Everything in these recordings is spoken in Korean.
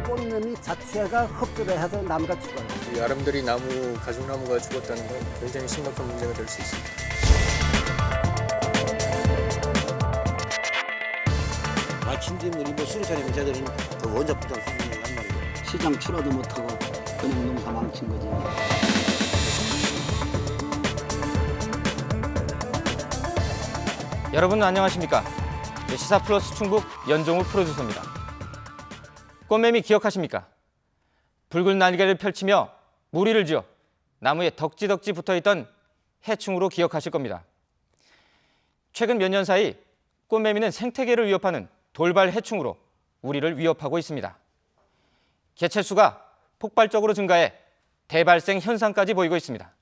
꽃잎이 자체가 흡수를 해서 나무가 죽어요. 이 아름드리 나무, 가죽나무가 죽었다는 건 굉장히 심각한 문제가 될 수 있습니다. 마침들이 뭐 수로차리면 쟤들은 그 원자부장 수준이란 말이에요. 시장 출하도 못하고 그냥 농사 망친 거지. 여러분 안녕하십니까? 시사 플러스 충북 연종우 프로듀서입니다. 꽃매미 기억하십니까? 붉은 날개를 펼치며 무리를 지어 나무에 덕지덕지 붙어있던 해충으로 기억하실 겁니다. 최근 몇 년 사이 꽃매미는 생태계를 위협하는 돌발 해충으로 우리를 위협하고 있습니다. 개체수가 폭발적으로 증가해 대발생 현상까지 보이고 있습니다.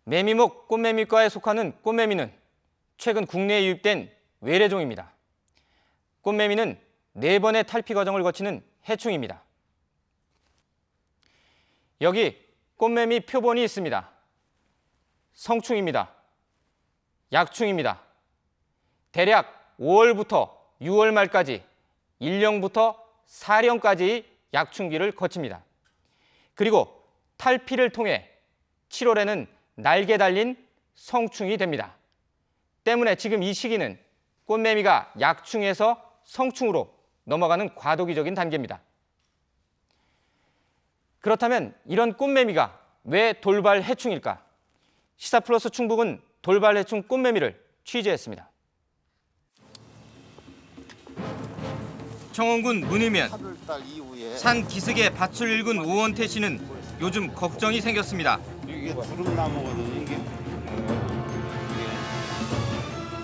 매미목 꽃매미과에 속하는 꽃매미는 최근 국내에 유입된 외래종입니다. 꽃매미는 4번의 탈피 과정을 거치는 해충입니다. 여기 꽃매미 표본이 있습니다. 성충입니다. 약충입니다. 대략 5월부터 6월 말까지 1령부터 4령까지의 약충기를 거칩니다. 그리고 탈피를 통해 7월에는 날개 달린 성충이 됩니다. 때문에 지금 이 시기는 꽃매미가 약충에서 성충으로 넘어가는 과도기적인 단계입니다. 그렇다면 이런 꽃매미가 왜 돌발 해충일까? 시사 플러스 충북은 돌발 해충 꽃매미를 취재했습니다. 청원군 문의면 산 기슭에 밭을 일군 오원태 씨는 요즘 걱정이 생겼습니다. 이게 두릅나무거든요, 이게.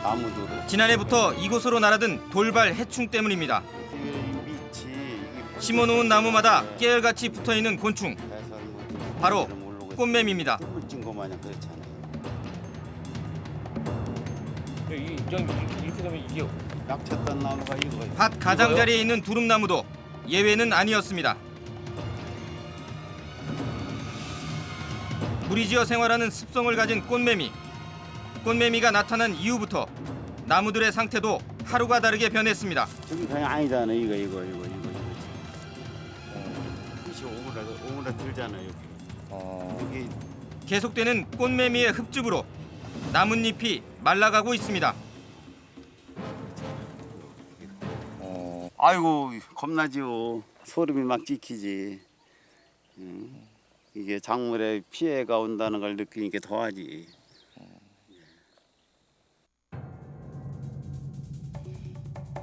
나무들은. 지난해부터 이곳으로 날아든 돌발 해충 때문입니다. 심어놓은 나무마다 깨알같이 붙어있는 곤충, 바로 꽃매미입니다. 찐 거 마냥 그렇잖아요. 이렇게 되면 이게 약쳤던 나무가 이거. 밭 가장자리에 있는 두릅나무도 예외는 아니었습니다. 무리지어 생활하는 습성을 가진 꽃매미. 꽃매미가 나타난 이후부터 나무들의 상태도 하루가 다르게 변했습니다. 저기 그냥 아니잖아, 이거. 이것이 오므라 들잖아, 여기. 계속되는 꽃매미의 흡집으로 나뭇잎이 말라가고 있습니다. 아이고, 겁나지요. 소름이 막 찍히지. 이게 작물에 피해가 온다는 걸 느끼니까 더하지.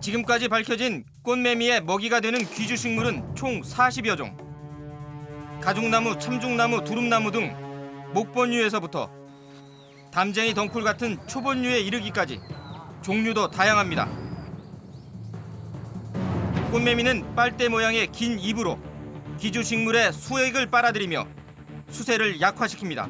지금까지 밝혀진 꽃매미의 먹이가 되는 귀주식물은 총 40여 종. 가죽나무, 참중나무, 두릅나무 등 목본류에서부터 담쟁이 덩쿨 같은 초본류에 이르기까지 종류도 다양합니다. 꽃매미는 빨대 모양의 긴 입으로 기주식물의 수액을 빨아들이며 수세를 약화시킵니다.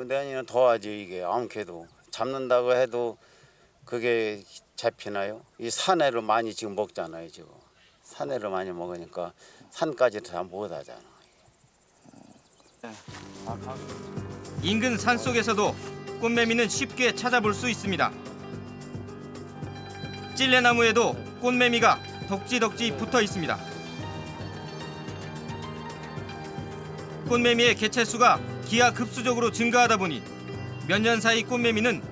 내년에는 더하지, 이게. 아무래도 잡는다고 해도 그게 잡히나요? 이 산에를 많이 지금 먹잖아요, 지금. 산에를 많이 먹으니까 산까지도 다 못 하잖아. 인근 산속에서도 꽃매미는 쉽게 찾아볼 수 있습니다. 찔레나무에도 꽃매미가 덕지덕지 붙어 있습니다. 꽃매미의 개체수가 기하급수적으로 증가하다 보니 몇 년 사이 꽃매미는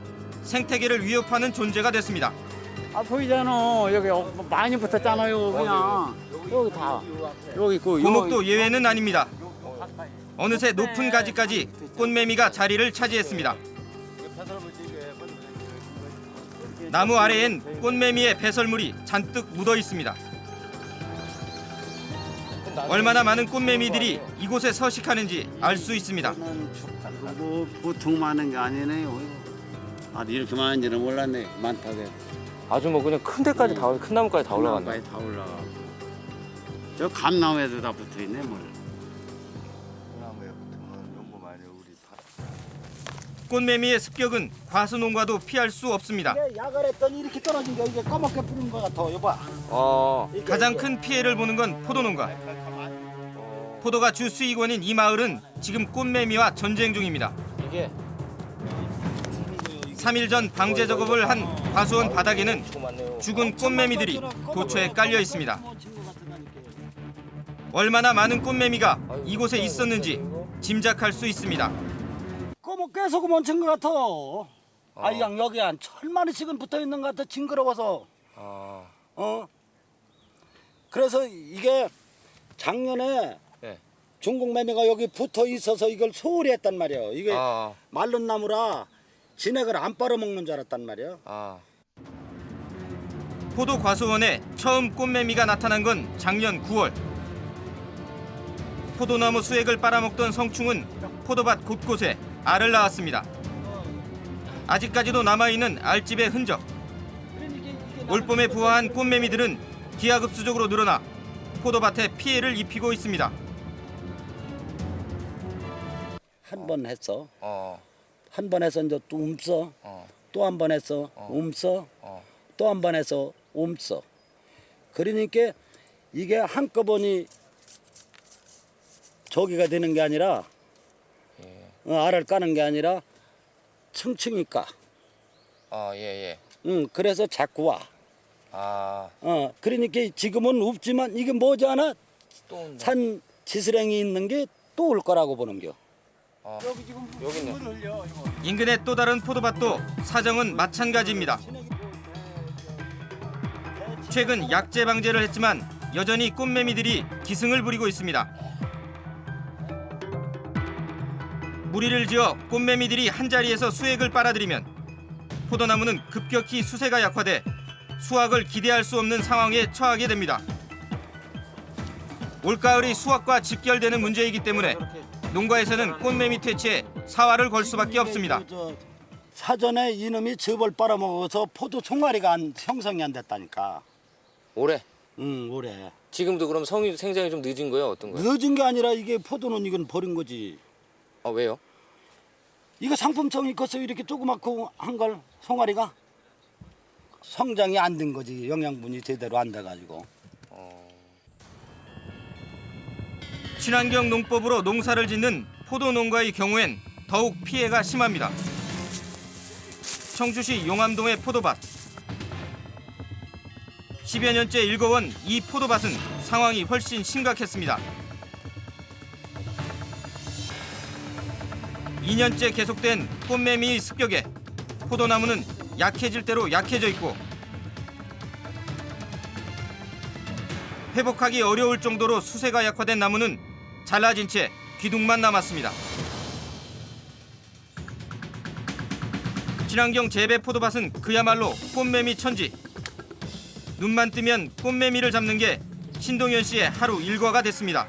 생태계를 위협하는 존재가 됐습니다. 아, 보이잖아. 여기 많이 붙었잖아요, 그냥. 여기 다. 여기 있고. 고목도 예외는 아닙니다. 어느새 높은 가지까지 꽃매미가 자리를 차지했습니다. 나무 아래엔 꽃매미의 배설물이 잔뜩 묻어 있습니다. 얼마나 많은 꽃매미들이 이곳에 서식하는지 알 수 있습니다. 뭐 보통 많은 게 아니네요. 아, 이렇게 많은지는 몰랐네. 많다고. 아주 뭐 그냥 큰 데까지 큰 나무까지 다 올라갔네. 다 올라가. 저 감나무에도 다 붙어 있네, 뭘. 나무에 붙으면 연고 많이 우리 다. 꽃매미의 습격은 과수농가도 피할 수 없습니다. 이게 약을 했더니 이렇게 떨어진 게 이게 까맣게 부른 것 같아. 여봐. 가장 큰 피해를 보는 건 포도농가. 포도가 주 수익원인 이 마을은 지금 꽃매미와 전쟁 중입니다. 이게 3일 전 방제 작업을 한 과수원 바닥에는 죽은 꽃매미들이 도처에 깔려 있습니다. 얼마나 많은 꽃매미가 이곳에 있었는지 짐작할 수 있습니다. 꼬뭐 계속 멈춘 것 같아. 아양 여기 한 1000마리씩은 붙어 있는 것 같아. 징그러워서. 그래서 이게 작년에 네. 중국 매미가 여기 붙어 있어서 이걸 소홀히 했단 말이야. 이게 마른 나무라 진액을 안 빨아먹는 줄 알았단 말이야. 포도 과수원에 처음 꽃매미가 나타난 건 작년 9월. 포도나무 수액을 빨아먹던 성충은 포도밭 곳곳에 알을 낳았습니다. 아직까지도 남아있는 알집의 흔적. 올봄에 부화한 꽃매미들은 기하급수적으로 늘어나 포도밭에 피해를 입히고 있습니다. 한 번 했어. 한 번 해서 이제 또 움써. 또 한 번 해서 움써. 또 한 번 해서 움써. 그러니까 이게 한꺼번에 저기가 되는 게 아니라 알을 까는 게 아니라 층층이 까. 예. 그래서 자꾸 와. 그러니까 지금은 없지만 이게 뭐지 않아? 산 지스랭이 있는 게 또 올 거라고 보는겨. 여기 지금 여기 있네. 흘려, 이거. 인근의 또 다른 포도밭도 사정은 마찬가지입니다. 최근 약제 방제를 했지만 여전히 꽃매미들이 기승을 부리고 있습니다. 무리를 지어 꽃매미들이 한자리에서 수액을 빨아들이면 포도나무는 급격히 수세가 약화돼 수확을 기대할 수 없는 상황에 처하게 됩니다. 올가을이 수확과 직결되는 문제이기 때문에 농가에서는 꽃매미 퇴치에 사활을 걸 수밖에 없습니다. 사전에 이놈이 즙을 빨아먹어서 포도 총알이가 형성이 안 됐다니까. 올해 올해. 지금도 그럼 생장이 좀 늦은 거예요? 어떤 거예요? 늦은 게 아니라 이게 포도는 이건 버린 거지. 왜요? 이거 상품성이 커서 이렇게 조그맣고 한 걸 송아리가 성장이 안 된 거지. 영양분이 제대로 안 돼가지고. 친환경 농법으로 농사를 짓는 포도 농가의 경우엔 더욱 피해가 심합니다. 청주시 용암동의 포도밭. 10여 년째 일궈온 이 포도밭은 상황이 훨씬 심각했습니다. 2년째 계속된 꽃매미의 습격에 포도나무는 약해질 대로 약해져 있고 회복하기 어려울 정도로 수세가 약화된 나무는 잘라진 채 기둥만 남았습니다. 친환경 재배 포도밭은 그야말로 꽃매미 천지. 눈만 뜨면 꽃매미를 잡는 게 신동현 씨의 하루 일과가 됐습니다.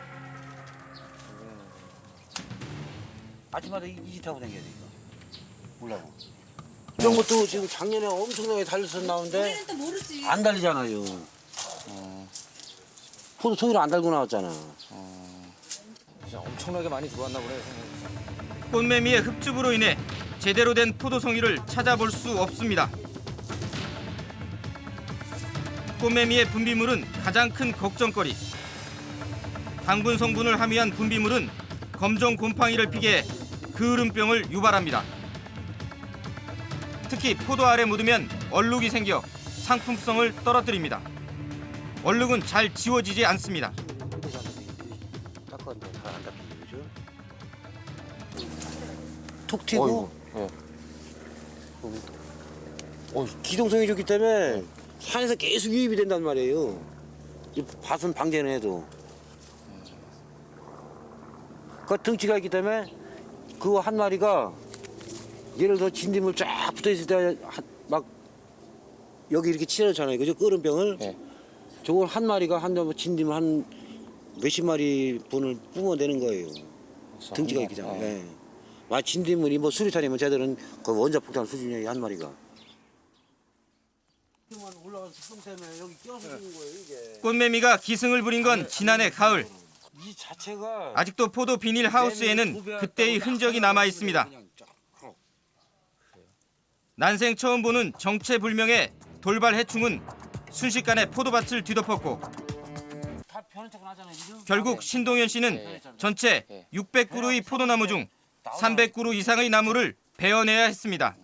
아침마다 이 짓 하고 다녀야 돼 이거. 몰라고. 이런 것도 지금 작년에 엄청나게 달렸었나는데 우리는 또 모르지. 안 달리잖아요. 포도 송이를 안 달고 나왔잖아. 진짜 엄청나게 많이 들어왔나 보네요. 꽃매미의 흡집으로 인해 제대로 된 포도송이를 찾아볼 수 없습니다. 꽃매미의 분비물은 가장 큰 걱정거리. 당분 성분을 함유한 분비물은 검정 곰팡이를 피게 그을음병을 유발합니다. 특히 포도 알에 묻으면 얼룩이 생겨 상품성을 떨어뜨립니다. 얼룩은 잘 지워지지 않습니다. 닦았는데 잘 안 닦이죠. 톡 튀고 기동성이 좋기 때문에 산에서 계속 유입이 된단 말이에요. 이 밭은 방제는 해도. 그 등치가 있기 때문에 그 한 마리가 예를 들어 진딧물 쫙 붙어 있을 때 막 여기 이렇게 칠해놓잖아요. 그죠? 끓은병을. 네. 저걸 한 마리가 한 진딧물 한 몇십 마리 분을 뿜어내는 거예요. 등치가 있기 때문에. 네. 막 진딧물이 뭐 수리탄이면 쟤들은 그 원자 폭탄 수준이에요. 한 마리가. 올라가서 품 때문에 여기 껴서 주는 거예요, 이게. 꽃매미가 기승을 부린 건 지난해 가을. 이 자체가 아직도 포도 비닐 하우스에는 그때의 흔적이 남아 있습니다. 난생 처음 보는 정체불명의 돌발 해충은 순식간에 포도밭을 뒤덮었고 결국 신동현 씨는 전체 600그루의 포도나무 중 300그루 이상의 나무를 베어내야 했습니다.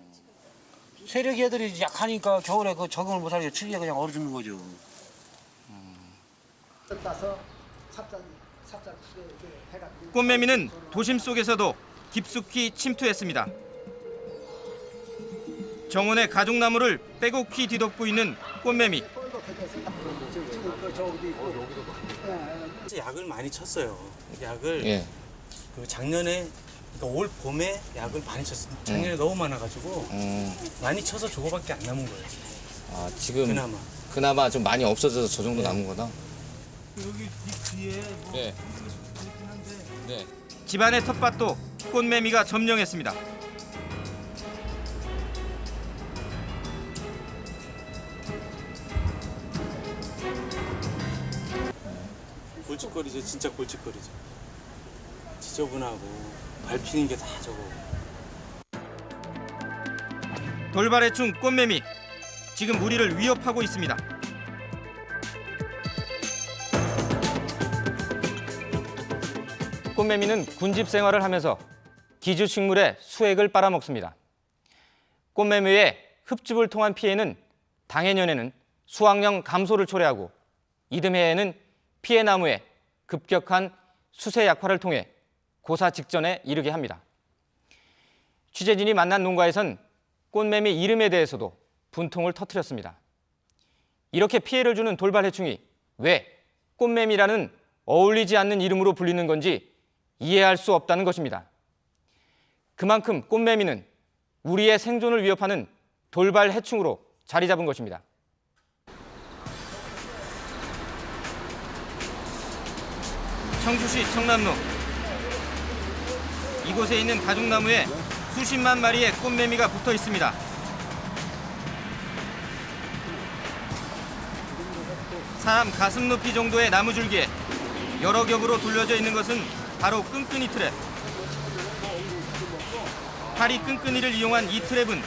세력이 애들이 약하니까 겨울에 그 적응을 못하니까 추위에 그냥 얼어 죽는 거죠. 꽃매미는 도심 속에서도 깊숙이 침투했습니다. 정원의 가족나무를 빼곡히 뒤덮고 있는 꽃매미. 약을 많이 쳤어요. 약을 그 작년에 그러니까 올 봄에 약을 많이 쳤어요. 작년에 너무 많아가지고 많이 쳐서 저거밖에 안 남은 거예요. 아, 지금 그나마. 그나마 좀 많이 없어져서 저 정도 남은 거다. 여기 뒤에 뭐 네. 네. 집안의 텃밭도 꽃매미가 점령했습니다. 골칫거리죠. 진짜 골칫거리죠. 지저분하고 밟히는 게 다 저거. 돌발해충 꽃매미. 지금 우리를 위협하고 있습니다. 꽃매미는 군집 생활을 하면서 기주식물의 수액을 빨아먹습니다. 꽃매미의 흡집을 통한 피해는 당해년에는 수확량 감소를 초래하고 이듬해에는 피해 나무의 급격한 수세 약화를 통해 고사 직전에 이르게 합니다. 취재진이 만난 농가에선 꽃매미 이름에 대해서도 분통을 터뜨렸습니다. 이렇게 피해를 주는 돌발해충이 왜 꽃매미라는 어울리지 않는 이름으로 불리는 건지 이해할 수 없다는 것입니다. 그만큼 꽃매미는 우리의 생존을 위협하는 돌발해충으로 자리 잡은 것입니다. 청주시 청남로. 이곳에 있는 가죽나무에 수십만 마리의 꽃매미가 붙어 있습니다. 사람 가슴 높이 정도의 나무줄기에 여러 겹으로 둘려져 있는 것은 바로 끈끈이 트랩. 파리 끈끈이를 이용한 이 트랩은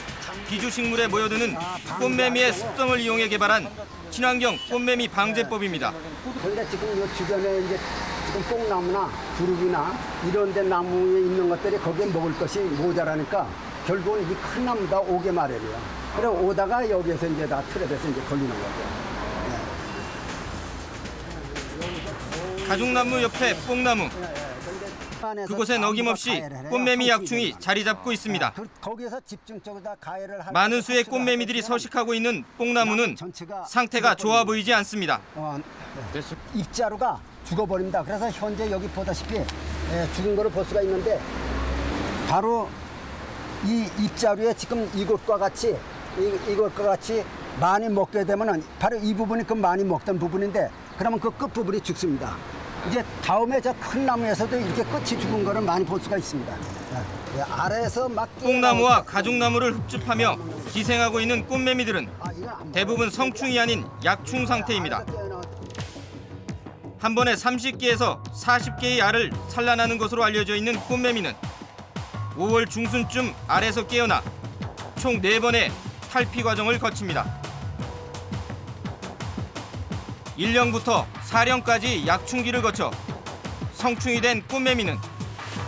기주식물에 모여드는 꽃매미의 습성을 이용해 개발한 친환경 꽃매미 방제법입니다. 그런데 지금 이 주변에 이제 지금 뽕나무나 두릅이나 이런 데 나무에 있는 것들이 거기에 먹을 것이 모자라니까 결국은 이 큰 나무다 오게 마련이에요. 그래 오다가 여기에서 이제 다 트랩에서 이제 걸리는 거죠. 가죽나무 옆에 뽕나무. 그곳엔 어김없이 꽃매미 약충이 자리 잡고 있습니다. 거기에서 집중적으로 다 가해를 할 많은 수의 꽃매미들이 서식하고 있는 뽕나무는 상태가 좋아 보이지 않습니다. 입자루가 죽어버립니다. 그래서 현재 여기 보다시피 죽은 거를 볼 수가 있는데 바로 이 입자루에 지금 이것과 같이 많이 먹게 되면은 바로 이 부분이 그 많이 먹던 부분인데 그러면 그 끝부분이 죽습니다. 이제 다음에 저 큰 나무에서도 이렇게 끝이 죽은 거를 많이 볼 수가 있습니다. 아래에서 막 뽕나무와 가죽나무를 흡집하며 기생하고 있는 꽃매미들은 대부분 성충이 아닌 약충 상태입니다. 한 번에 30개에서 40개의 알을 산란하는 것으로 알려져 있는 꽃매미는 5월 중순쯤 알에서 깨어나 총 4번의 탈피 과정을 거칩니다. 1년부터 4년까지 약충기를 거쳐 성충이 된 꽃매미는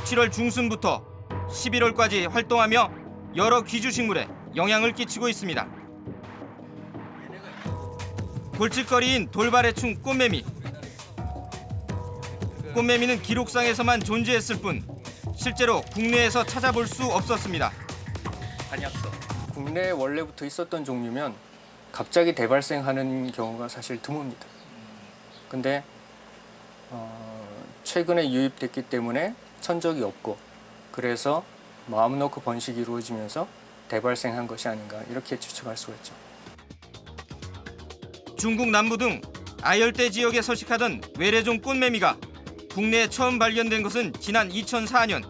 7월 중순부터 11월까지 활동하며 여러 기주식물에 영향을 끼치고 있습니다. 골칫거리인 돌발해충 꽃매미. 꽃매미는 기록상에서만 존재했을 뿐 실제로 국내에서 찾아볼 수 없었습니다. 국내에 원래부터 있었던 종류면 갑자기 대발생하는 경우가 사실 드뭅니다. 근데 최근에 유입됐기 때문에 천적이 없고 그래서 마음 놓고 번식이 이루어지면서 대발생한 것이 아닌가 이렇게 추측할 수가 있죠. 중국 남부 등 아열대 지역에 서식하던 외래종 꽃매미가 국내에 처음 발견된 것은 지난 2004년.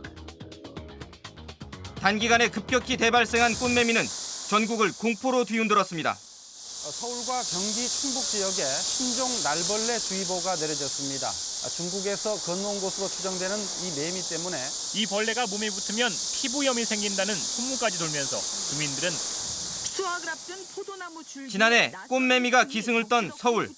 단기간에 급격히 대발생한 꽃매미는 전국을 공포로 뒤흔들었습니다. 서울과 경기 충북 지역에 신종 날벌레 주의보가 내려졌습니다. 중국에서 건너온 것으로 추정되는 이 매미 때문에 이 벌레가 몸에 붙으면 피부염이 생긴다는 소문까지 돌면서 주민들은 수확을 앞둔 포도나무 줄기 지난해 꽃매미가 기승을 떤 서울.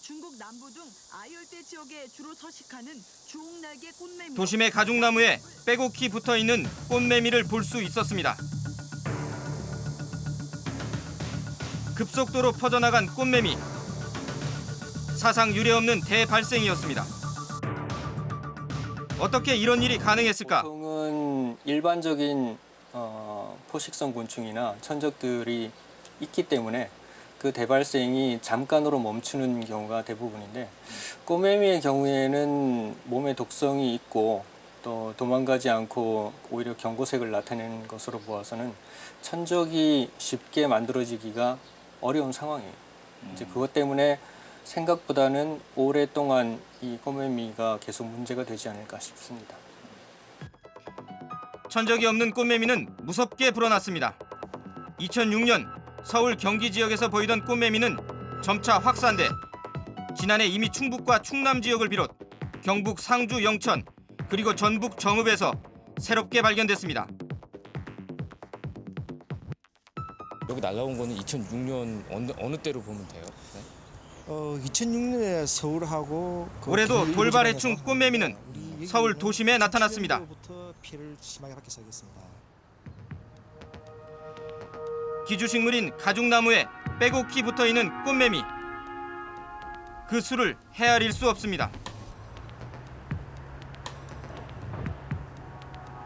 중국 남부 등 아열대 지역에 주로 서식하는 주홍날개 꽃매미. 도심의 가죽나무에 빼곡히 붙어있는 꽃매미를 볼 수 있었습니다. 급속도로 퍼져나간 꽃매미. 사상 유례없는 대발생이었습니다. 어떻게 이런 일이 가능했을까? 보통은 일반적인 포식성 곤충이나 천적들이 있기 때문에 그 대발생이 잠깐으로 멈추는 경우가 대부분인데, 꽃매미의 경우에는 몸에 독성이 있고 또 도망가지 않고 오히려 경고색을 나타내는 것으로 보아서는 천적이 쉽게 만들어지기가 어려운 상황이에요. 이제 그것 때문에 생각보다는 오랫동안 이 꽃매미가 계속 문제가 되지 않을까 싶습니다. 천적이 없는 꽃매미는 무섭게 불어났습니다. 2006년 서울 경기 지역에서 보이던 꽃매미는 점차 확산돼 지난해 이미 충북과 충남 지역을 비롯 경북 상주 영천 그리고 전북 정읍에서 새롭게 발견됐습니다. 여기 날라온 거는 2006년 어느 때로 보면 돼요? 네? 2006년에 서울하고 올해도 돌발해충 꽃매미는 서울 도심에 나타났습니다. 피해를 심하게 받기 시작했습니다. 기주식물인 가죽나무에 빼곡히 붙어있는 꽃매미. 그 수를 헤아릴 수 없습니다.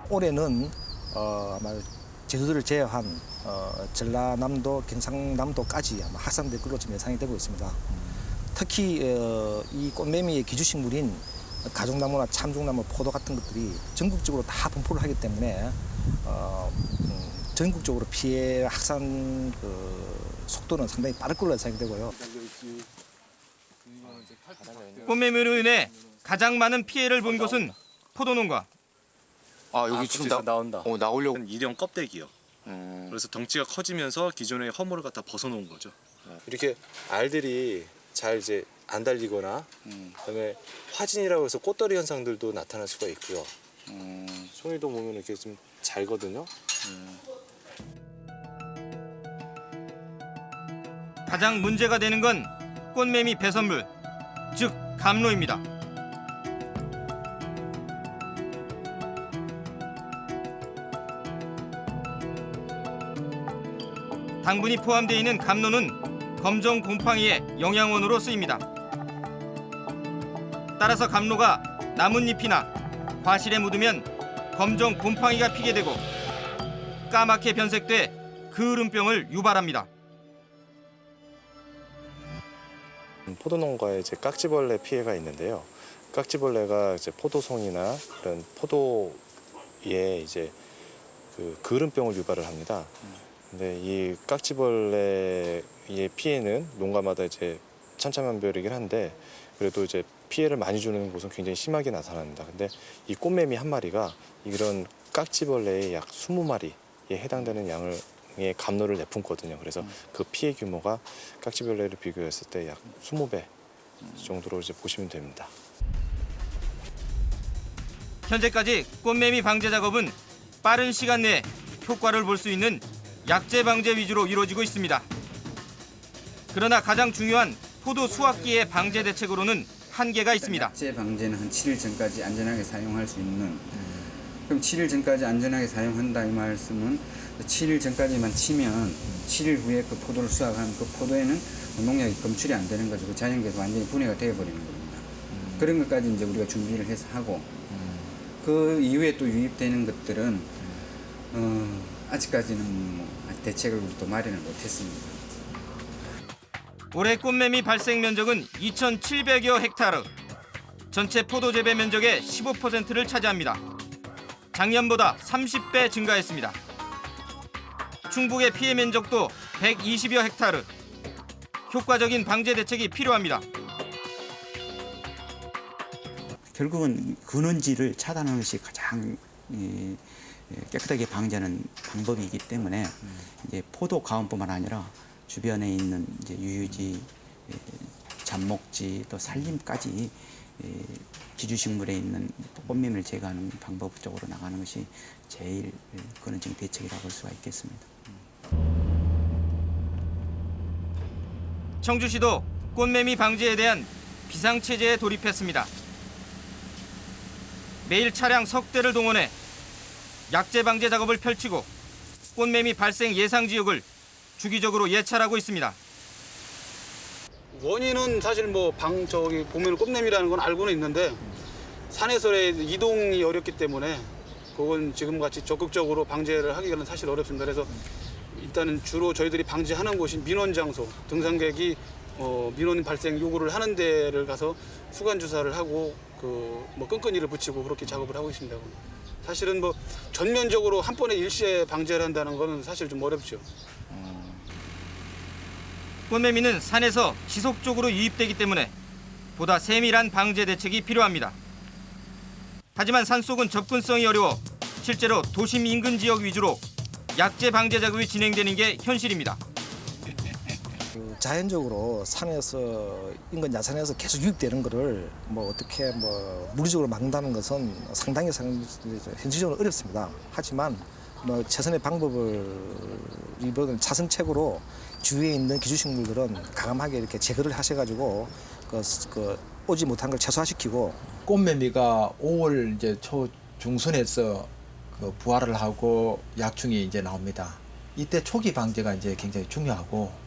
올해는 아마 제주도를 제외한 전라남도, 경상남도까지 아마 확산될 것으로 지금 예상이 되고 있습니다. 특히 이 꽃매미의 기주식물인 가죽나무나 참종나무, 포도 같은 것들이 전국적으로 다 분포를 하기 때문에 전국적으로 피해 확산 속도는 상당히 빠를 걸로 예상이 되고요. 꽃매미로 인해 가장 많은 피해를 본 곳은 포도농가. 여기 지금 나온다. 나오려고. 일형 껍데기요. 그래서 덩치가 커지면서 기존의 허물을 갖다 벗어놓은 거죠. 이렇게 알들이 잘 이제 안 달리거나, 그다음에 화진이라고 해서 꽃더리 현상들도 나타날 수가 있고요. 송이도 보면 이렇게 좀 잘거든요. 가장 문제가 되는 건 꽃매미 배선물, 즉 감로입니다. 당분이 포함되어 있는 감로는 검정 곰팡이의 영양원으로 쓰입니다. 따라서 감로가 나뭇잎이나 과실에 묻으면 검정 곰팡이가 피게 되고 까맣게 변색돼 그을음병을 유발합니다. 포도농가에 이제 깍지벌레 피해가 있는데요. 깍지벌레가 이제 포도송이나 그런 포도에 이제 그 그을음병을 유발을 합니다. 근데 이 깍지벌레의 피해는 농가마다 이제 천차만별이긴 한데, 그래도 이제 피해를 많이 주는 곳은 굉장히 심하게 나타납니다. 근데 이 꽃매미 한 마리가 이런 깍지벌레의 약 20마리에 해당되는 양의 감로를 내뿜거든요. 그래서 그 피해 규모가 깍지벌레를 비교했을 때 약 20배 정도로 이제 보시면 됩니다. 현재까지 꽃매미 방제 작업은 빠른 시간 내에 효과를 볼 수 있는 약제 방제 위주로 이루어지고 있습니다. 그러나 가장 중요한 포도 수확기의 방제 대책으로는 한계가 있습니다. 약제 방제는 한 7일 전까지 안전하게 사용할 수 있는, 그럼 7일 전까지 안전하게 사용한다 이 말씀은 7일 전까지만 치면 7일 후에 그 포도를 수확한 그 포도에는 농약이 검출이 안 되는 거죠. 그 자연계에서 완전히 분해가 되어버리는 겁니다. 그런 것까지 이제 우리가 준비를 해서 하고, 그 이후에 또 유입되는 것들은 아직까지는 뭐 대책을 우리 또 마련을 못했습니다. 올해 꽃매미 발생 면적은 2,700여 헥타르. 전체 포도 재배 면적의 15%를 차지합니다. 작년보다 30배 증가했습니다. 충북의 피해 면적도 120여 헥타르. 효과적인 방제 대책이 필요합니다. 결국은 근원지를 차단하는 것이 가장 깨끗하게 방제하는 방법이기 때문에 이제 포도 가온뿐만 아니라 주변에 있는 이제 유유지, 잡목지, 또 산림까지 기주식물에 있는 꽃매미를 제거하는 방법 쪽으로 나가는 것이 제일 근원적인 대책이라고 볼 수가 있겠습니다. 청주시도 꽃매미 방지에 대한 비상체제에 돌입했습니다. 매일 차량 석 대를 동원해 약재 방제 작업을 펼치고 꽃매미 발생 예상 지역을 주기적으로 예찰하고 있습니다. 원인은 사실 뭐 저기 보면 꽃매미라는 건 알고는 있는데 산에서의 이동이 어렵기 때문에 그건 지금같이 적극적으로 방제를 하기는 사실 어렵습니다. 그래서 일단은 주로 저희들이 방지하는 곳이 민원 장소, 등산객이 민원 발생 요구를 하는 데를 가서 수관 주사를 하고 뭐 끈끈이를 붙이고 그렇게 작업을 하고 있습니다. 사실은 뭐 전면적으로 한 번에 일시에 방제를 한다는 거는 사실 좀 어렵죠. 꽃매미는 산에서 지속적으로 유입되기 때문에 보다 세밀한 방제 대책이 필요합니다. 하지만 산속은 접근성이 어려워 실제로 도심 인근 지역 위주로 약재 방제 작업이 진행되는 게 현실입니다. 자연적으로 산에서 인근 야산에서 계속 유입되는 것을 뭐 어떻게 물리적으로 막는다는 것은 상당히 현실적으로 어렵습니다. 하지만 뭐 최선의 방법을 이번 자선책으로 주위에 있는 기주식물들은 가감하게 이렇게 제거를 하셔가지고 오지 못한 걸 최소화시키고 꽃매미가 5월 이제 초 중순에서 부화를 하고 약충이 이제 나옵니다. 이때 초기 방제가 이제 굉장히 중요하고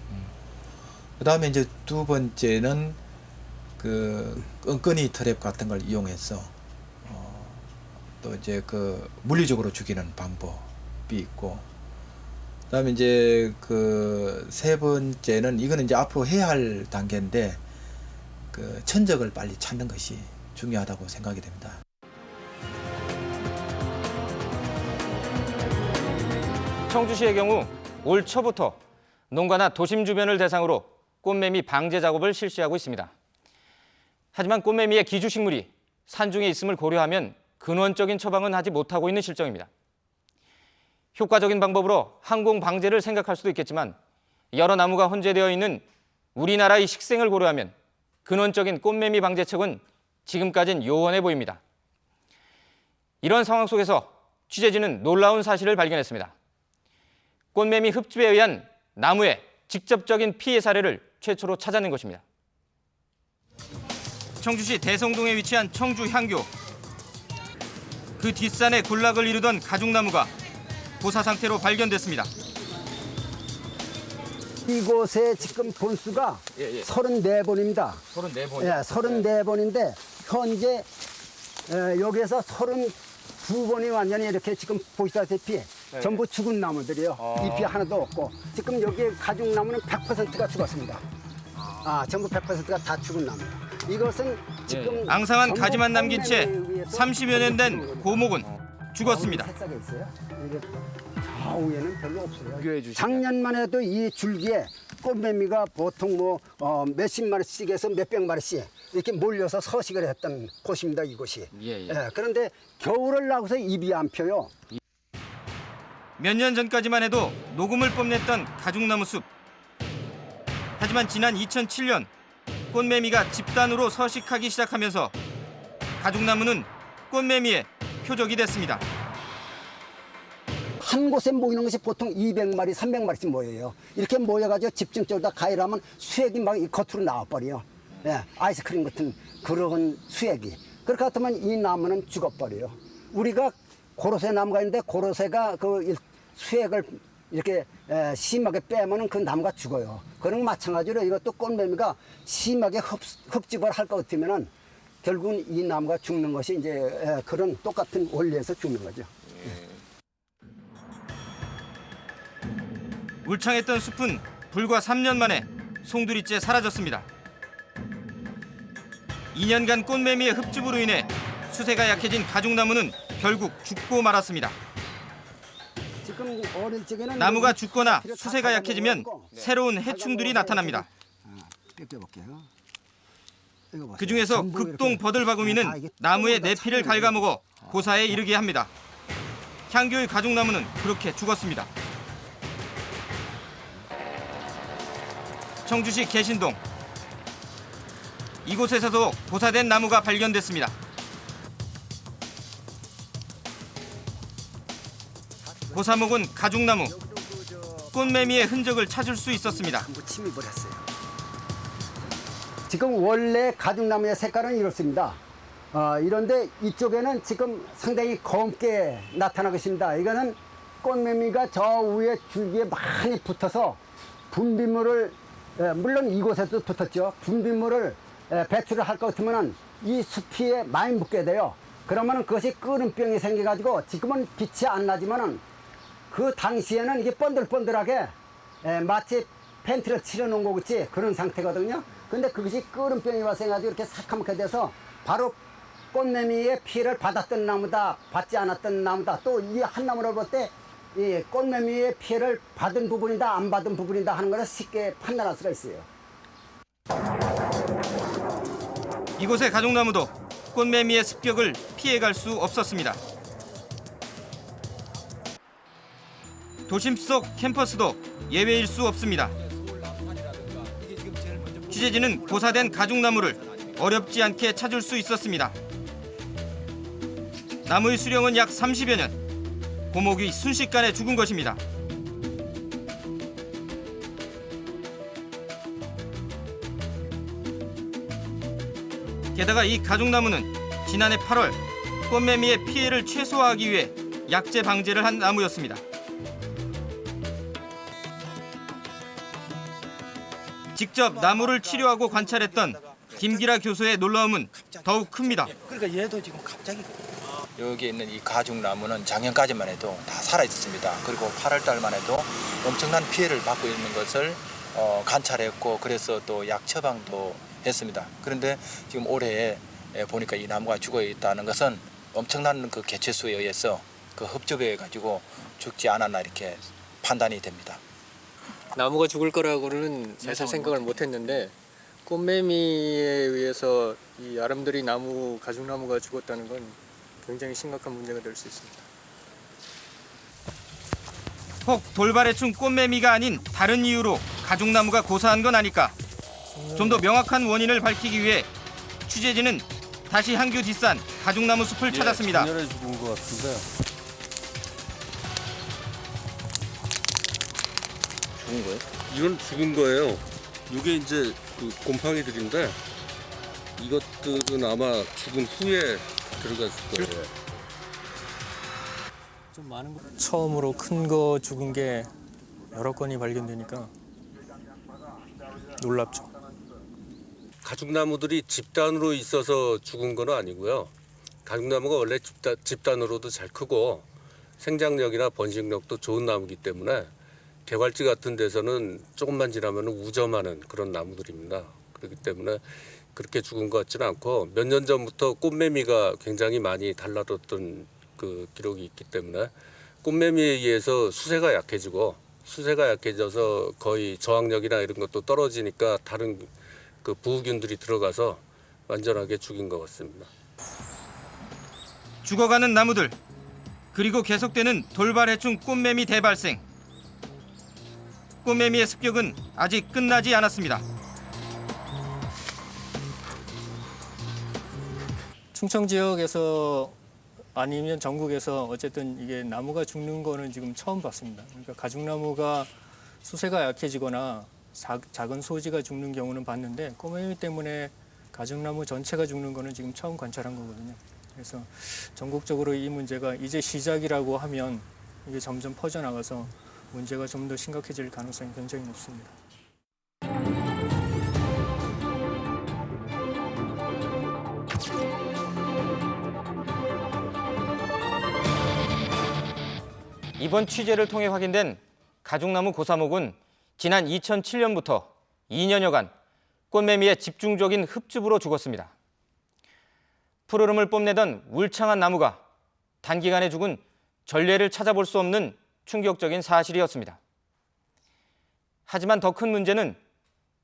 그다음에 이제 두 번째는 끈끈이 트랩 같은 걸 이용해서 또 이제 물리적으로 죽이는 방법이 있고 그다음에 이제 세 번째는 이거는 이제 앞으로 해야 할 단계인데 천적을 빨리 찾는 것이 중요하다고 생각이 됩니다. 청주시의 경우 올 초부터 농가나 도심 주변을 대상으로 꽃매미 방제 작업을 실시하고 있습니다. 하지만 꽃매미의 기주식물이 산중에 있음을 고려하면 근원적인 처방은 하지 못하고 있는 실정입니다. 효과적인 방법으로 항공 방제를 생각할 수도 있겠지만 여러 나무가 혼재되어 있는 우리나라의 식생을 고려하면 근원적인 꽃매미 방제책은 지금까진 요원해 보입니다. 이런 상황 속에서 취재진은 놀라운 사실을 발견했습니다. 꽃매미 흡집에 의한 나무의 직접적인 피해 사례를 최초로 찾아낸 것입니다. 청주시 대성동에 위치한 청주 향교. 그 뒷산에 군락을 이루던 가죽나무가 고사 상태로 발견됐습니다. 이곳에 지금 본수가 34번입니다. 34번. 예, 34번인데 현재 여기에서 32번이 완전히 이렇게 지금 보시다시피 전부 죽은 나무들이요. 잎이 하나도 없고 지금 여기 가죽나무는 100%가 죽었습니다. 전부 100%가 다 죽은 나무. 이것은 지금 앙상한 가지만 남긴 채 30여 년 된 고목은 죽었습니다. 새싹에 있어요. 좌우에는 별로 없어요. 작년만 해도 이 줄기에 꽃매미가 보통 몇십 마리씩에서 몇백 마리씩 이렇게 몰려서 서식을 했던 곳입니다. 이곳이. 그런데 겨울을 나고서 잎이 안 펴요. 몇 년 전까지만 해도 녹음을 뽐냈던 가죽나무 숲. 하지만 지난 2007년 꽃매미가 집단으로 서식하기 시작하면서 가죽나무는 꽃매미의 표적이 됐습니다. 한 곳에 모이는 것이 보통 200마리, 300마리씩 모여요. 이렇게 모여가지고 집중적으로 가위라면 수액이 막 겉으로 나와버려요. 아이스크림 같은 그런 수액이. 그렇게 하면 이 나무는 죽어버려요. 우리가 고로쇠 나무가 있는데 고로쇠가 그 수액을 이렇게 심하게 빼면 그 나무가 죽어요. 그런 마찬가지로 이것도 꽃매미가 심하게 흡집을 할 것 같으면은 결국은 이 나무가 죽는 것이 이제 그런 똑같은 원리에서 죽는 거죠. 울창했던 숲은 불과 3년 만에 송두리째 사라졌습니다. 2년간 꽃매미의 흡집으로 인해 수세가 약해진 가죽나무는 결국 죽고 말았습니다. 지금 어릴 적에는 나무가 죽거나 수세가 약해지면 새로운 해충들이 나타납니다. 그중에서 극동 버들바구미는 나무의 내피를 갉아먹어 고사에 이르게 합니다. 향교의 가죽나무는 그렇게 죽었습니다. 청주시 개신동. 이곳에서도 고사된 나무가 발견됐습니다. 고사목은 가죽나무, 꽃매미의 흔적을 찾을 수 있었습니다. 지금 원래 가죽나무의 색깔은 이렇습니다. 이런데 이쪽에는 지금 상당히 검게 나타나고 있습니다. 이거는 꽃매미가 저 위에 줄기에 많이 붙어서 분비물을, 물론 이곳에도 붙었죠. 분비물을 배출을 할 것 같으면 이 수피에 많이 묻게 돼요. 그러면 그것이 끓음병이 생겨가지고 지금은 빛이 안 나지만은 그 당시에는 이게 번들번들하게 마치 팬티를 칠해놓은 것 같이 그런 상태거든요. 근데 그것이 끓음병이 발생해가지고 이렇게 새카맣게 돼서 바로 꽃매미의 피해를 받았던 나무다, 받지 않았던 나무다. 또 이 한 나무를 볼 때 이 꽃매미의 피해를 받은 부분이다, 안 받은 부분이다 하는 것을 쉽게 판단할 수가 있어요. 이곳의 가죽나무도 꽃매미의 습격을 피해갈 수 없었습니다. 도심 속 캠퍼스도 예외일 수 없습니다. 취재진은 고사된 가죽나무를 어렵지 않게 찾을 수 있었습니다. 나무의 수령은 약 30여 년. 고목이 순식간에 죽은 것입니다. 게다가 이 가죽나무는 지난해 8월 꽃매미의 피해를 최소화하기 위해 약제 방제를 한 나무였습니다. 직접 나무를 치료하고 관찰했던 김기라 교수의 놀라움은 더욱 큽니다. 그러니까 얘도 지금 갑자기 여기 있는 이 가죽나무는 작년까지만 해도 다 살아 있었습니다. 그리고 8월 달만 해도 엄청난 피해를 받고 있는 것을 관찰했고 그래서 또 약 처방도 했습니다. 그런데 지금 올해 보니까 이 나무가 죽어 있다는 것은 엄청난 그 개체수에 의해서 그 흡접해 가지고 죽지 않았나 이렇게 판단이 됩니다. 나무가 죽을 거라고는 사실 생각을 못했는데 꽃매미에 의해서 이 아름드리 나무, 가죽나무가 죽었다는 건 굉장히 심각한 문제가 될 수 있습니다. 혹 돌발에 춘 꽃매미가 아닌 다른 이유로 가죽나무가 고사한 건 아닐까? 좀 더 명확한 원인을 밝히기 위해 취재진은 다시 한규 뒷산 가죽나무 숲을 찾았습니다. 작년에 죽은 것 같은데. 죽은 거예요? 이건 죽은 거예요. 이게 이제 그 곰팡이들인데 이것들은 아마 죽은 후에 들어갔을 거예요. 좀 많은 거. 처음으로 큰 거 죽은 게 여러 건이 발견되니까 놀랍죠. 가죽나무들이 집단으로 있어서 죽은 건 아니고요. 가죽나무가 원래 집단으로도 잘 크고 생장력이나 번식력도 좋은 나무이기 때문에 개발지 같은 데서는 조금만 지나면 우점하는 그런 나무들입니다. 그렇기 때문에 그렇게 죽은 것 같지는 않고 몇 년 전부터 꽃매미가 굉장히 많이 달라졌던 그 기록이 있기 때문에 꽃매미에 의해서 수세가 약해져서 거의 저항력이나 이런 것도 떨어지니까 다른 그 부우균들이 들어가서 완전하게 죽인 것 같습니다. 죽어가는 나무들, 그리고 계속되는 돌발해충 꽃매미 대발생. 꽃매미의 습격은 아직 끝나지 않았습니다. 충청 지역에서 아니면 전국에서 어쨌든 이게 나무가 죽는 거는 지금 처음 봤습니다. 그러니까 가죽나무가 수세가 약해지거나 작은 소지가 죽는 경우는 봤는데 꽃매미 때문에 가죽나무 전체가 죽는 거는 지금 처음 관찰한 거거든요. 그래서 전국적으로 이 문제가 이제 시작이라고 하면 이게 점점 퍼져나가서 문제가 좀 더 심각해질 가능성이 굉장히 높습니다. 이번 취재를 통해 확인된 가죽나무 고사목은 지난 2007년부터 2년여간 꽃매미의 집중적인 흡집으로 죽었습니다. 푸르름을 뽐내던 울창한 나무가 단기간에 죽은 전례를 찾아볼 수 없는 충격적인 사실이었습니다. 하지만 더 큰 문제는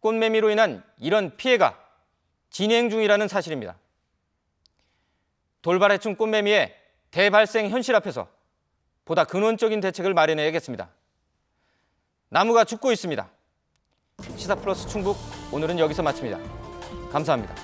꽃매미로 인한 이런 피해가 진행 중이라는 사실입니다. 돌발해충 꽃매미의 대발생 현실 앞에서 보다 근원적인 대책을 마련해야겠습니다. 나무가 죽고 있습니다. 시사플러스 충북 오늘은 여기서 마칩니다. 감사합니다.